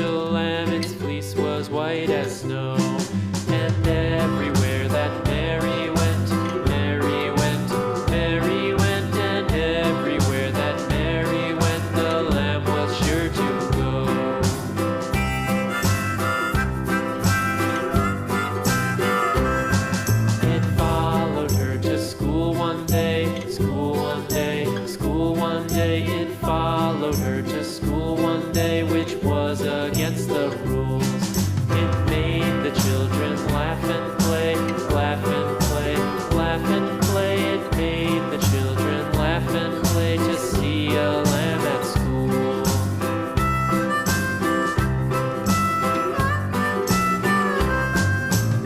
little lamb, its fleece was white as snow. And everywhere that Mary went, Mary went, Mary went, and everywhere that Mary went, the lamb was sure to go. It followed her to school one day, school one day, school one day. It followed her to school one day, which was against the rules. It made the children laugh and play, laugh and play, laugh and play. It made the children laugh and play to see a lamb at school.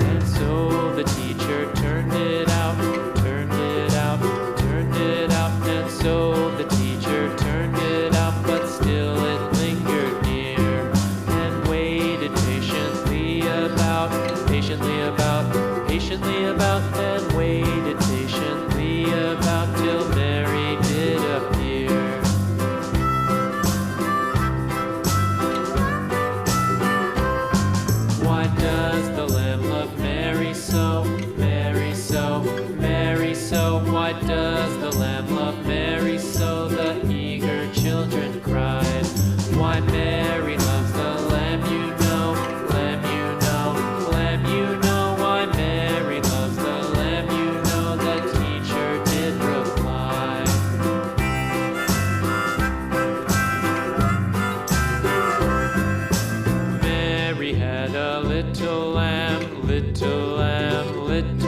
And so the teacher turned it out, turned it out, turned it out. And so the teacher turned it out, but still it lingered near and waited patiently about, patiently about, patiently about, and waited patiently about till Mary did appear. Why does the lamb love Mary so, Mary so, Mary so? Why does the lamb love Mary so? The eager children cried. Why Mary loves the lamb, you know, lamb, you know, lamb, you know. Why Mary loves the lamb, you know, the teacher did reply. Mary had a little lamb, little lamb, little